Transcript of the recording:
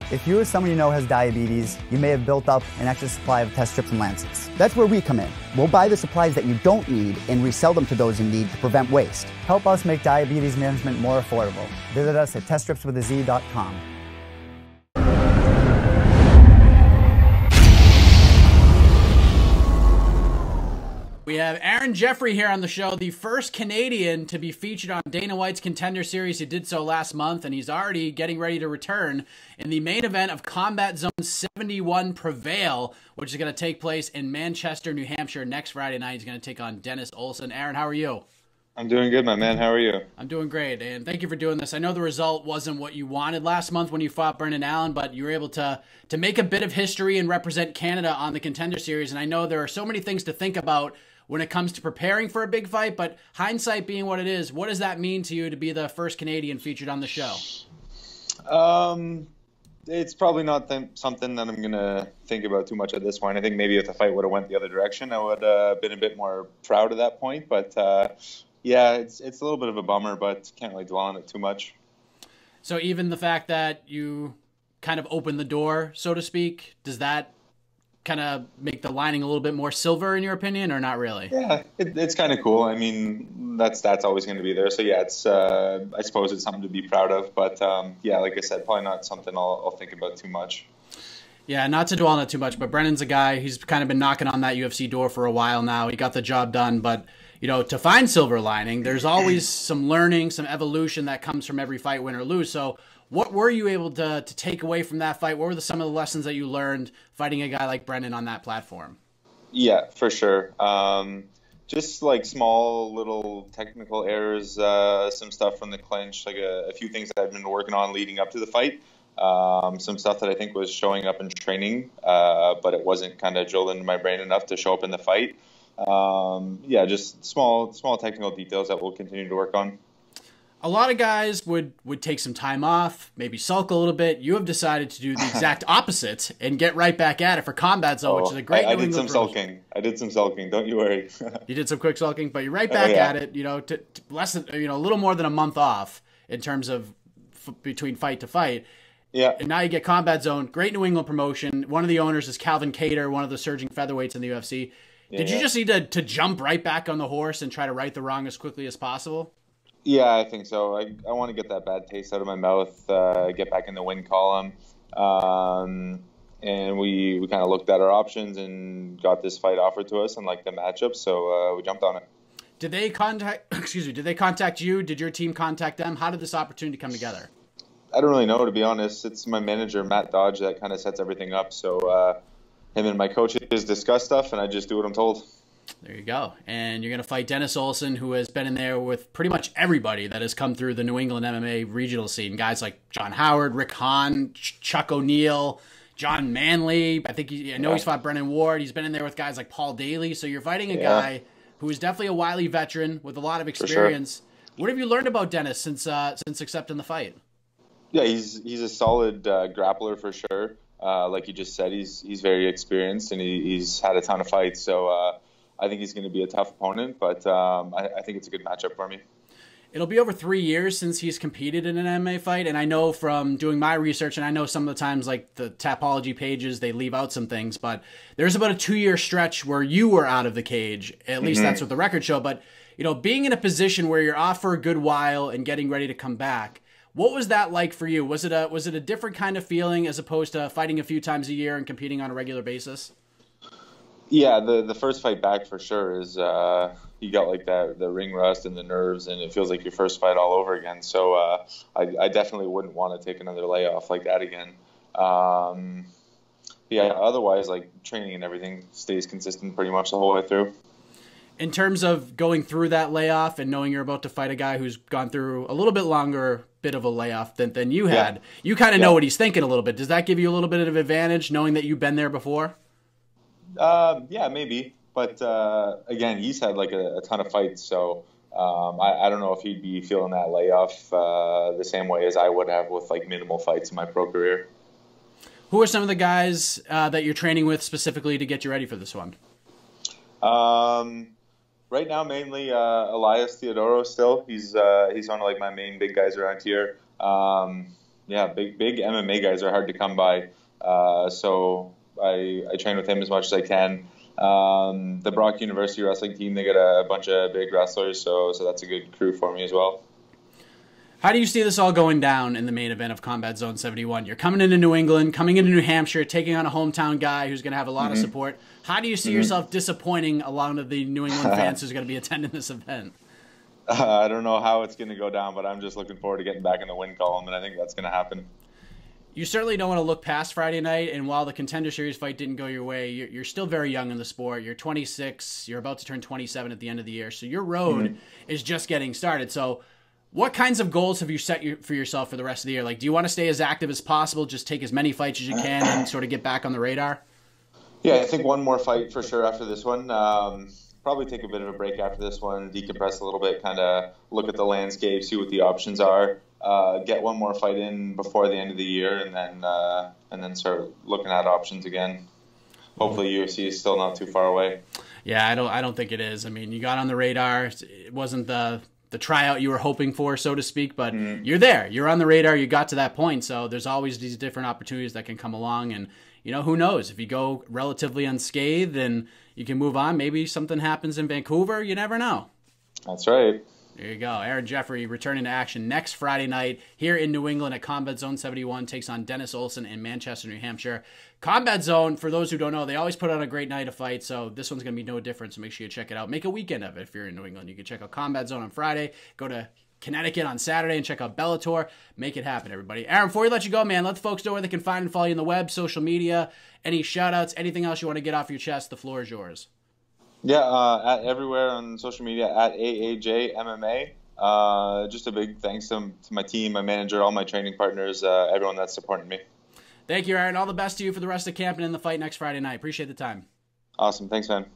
If you or someone you know has diabetes, you may have built up an extra supply of test strips and lancets. That's where we come in. We'll buy the supplies that you don't need and resell them to those in need to prevent waste. Help us make diabetes management more affordable. Visit us at teststripswithaz.com. We have Aaron Jeffery here on the show, the first Canadian to be featured on Dana White's Contender Series. He did so last month, and he's already getting ready to return in the main event of Combat Zone 71 Prevail, which is going to take place in Manchester, New Hampshire next Friday night. He's going to take on Dennis Olson. Aaron, how are you? I'm doing good, my man. How are you? I'm doing great, and thank you for doing this. I know the result wasn't what you wanted last month when you fought Brendan Allen, but you were able to make a bit of history and represent Canada on the Contender Series, and I know there are so many things to think about when it comes to preparing for a big fight, but hindsight being what it is, what does that mean to you to be the first Canadian featured on the show? It's probably not something that I'm going to think about too much at this point. I think maybe if the fight would have went the other direction, I would have been a bit more proud at that point. But yeah, it's a little bit of a bummer, but can't really dwell on it too much. So even the fact that you kind of opened the door, so to speak, does that kind of make the lining a little bit more silver in your opinion, or not really? Yeah, it's kind of cool. I mean, that's always going to be there. So yeah, it's I suppose it's something to be proud of. But yeah, like I said, probably not something I'll think about too much. Yeah, not to dwell on it too much, but Brendan's a guy, he's kind of been knocking on that UFC door for a while now. He got the job done, but you know, to find silver lining, there's always some learning, some evolution that comes from every fight, win or lose. So what were you able to take away from that fight? What were some of the lessons that you learned fighting a guy like Brendan on that platform? Yeah, for sure. Just like small little technical errors, some stuff from the clinch, like a few things that I've been working on leading up to the fight. Some stuff that I think was showing up in training, but it wasn't kind of drilled into my brain enough to show up in the fight. Yeah, just small technical details that we'll continue to work on. A lot of guys would take some time off, maybe sulk a little bit. You have decided to do the exact opposite and get right back at it for Combat Zone, which is a great New England sulking. I did some sulking. Don't you worry. You did some quick sulking, but you're right back at it. You know, to less than a little more than a month off in terms of between fight to fight. Yeah. And now you get Combat Zone, great New England promotion. One of the owners is Calvin Kattar, one of the surging featherweights in the UFC. Did you just need to jump right back on the horse and try to right the wrong as quickly as possible? Yeah, I think so. I want to get that bad taste out of my mouth, get back in the win column. And we kind of looked at our options and got this fight offered to us and liked the matchup, so we jumped on it. Did they contact you? Did your team contact them? How did this opportunity come together? I don't really know, to be honest. It's my manager, Matt Dodge, that kind of sets everything up. So him and my coaches discuss stuff, and I just do what I'm told. There you go. And you're going to fight Dennis Olson, who has been in there with pretty much everybody that has come through the New England MMA regional scene. Guys like John Howard, Rick Hahn, Chuck O'Neill, John Manley. I know he's fought Brennan Ward. He's been in there with guys like Paul Daly. So you're fighting a guy who is definitely a wily veteran with a lot of experience. Sure. What have you learned about Dennis since accepting the fight? Yeah, he's a solid grappler for sure. Like you just said, he's very experienced and he's had a ton of fights. So I think he's going to be a tough opponent, but I think it's a good matchup for me. It'll be over 3 years since he's competed in an MMA fight, and I know from doing my research, and I know some of the times, like the Tapology pages, they leave out some things, but there's about a 2-year stretch where you were out of the cage. At least that's what the records show. But being in a position where you're off for a good while and getting ready to come back, what was that like for you? Was it a different kind of feeling as opposed to fighting a few times a year and competing on a regular basis? Yeah, the first fight back for sure is you got like the ring rust and the nerves, and it feels like your first fight all over again. So I definitely wouldn't want to take another layoff like that again. Yeah, otherwise, like training and everything stays consistent pretty much the whole way through. In terms of going through that layoff and knowing you're about to fight a guy who's gone through a little bit longer bit of a layoff than you had, you kind of know what he's thinking a little bit. Does that give you a little bit of advantage knowing that you've been there before? Yeah, maybe. But again, he's had like a ton of fights, so I don't know if he'd be feeling that layoff the same way as I would have with like minimal fights in my pro career. Who are some of the guys that you're training with specifically to get you ready for this one? Right now, mainly Elias Theodoro still. He's one of like my main big guys around here. yeah, big MMA guys are hard to come by. So I train with him as much as I can. The Brock University wrestling team, they got a bunch of big wrestlers, so that's a good crew for me as well. How do you see this all going down in the main event of Combat Zone 71? You're coming into New England, coming into New Hampshire, taking on a hometown guy who's going to have a lot of support. How do you see yourself disappointing a lot of the New England fans who's going to be attending this event? I don't know how it's going to go down, but I'm just looking forward to getting back in the win column, and I think that's going to happen. You certainly don't want to look past Friday night, and while the Contender Series fight didn't go your way, you're still very young in the sport. You're 26. You're about to turn 27 at the end of the year, so your road is just getting started. So what kinds of goals have you set for yourself for the rest of the year? Like, do you want to stay as active as possible, just take as many fights as you can and sort of get back on the radar? Yeah, I think one more fight for sure after this one. Probably take a bit of a break after this one, decompress a little bit, kind of look at the landscape, see what the options are. Get one more fight in before the end of the year, and then start looking at options again. Hopefully UFC is still not too far away. Yeah, I don't think it is. I mean, you got on the radar. It wasn't the tryout you were hoping for, so to speak, but you're there. You're on the radar. You got to that point, so there's always these different opportunities that can come along, and who knows? If you go relatively unscathed and you can move on, maybe something happens in Vancouver. You never know. That's right. There you go. Aaron Jeffery returning to action next Friday night here in New England at Combat Zone 71, takes on Dennis Olson in Manchester, New Hampshire. Combat Zone, for those who don't know, they always put on a great night of fight, so this one's going to be no different, so make sure you check it out. Make a weekend of it if you're in New England. You can check out Combat Zone on Friday, go to Connecticut on Saturday and check out Bellator. Make it happen, everybody. Aaron, before we let you go, man, let the folks know where they can find and follow you on the web, social media, any shout-outs, anything else you want to get off your chest. The floor is yours. Yeah, everywhere on social media at AAJ MMA. Just a big thanks to my team, my manager, all my training partners, everyone that's supporting me. Thank you, Aaron. All the best to you for the rest of camp and in the fight next Friday night. Appreciate the time. Awesome. Thanks, man.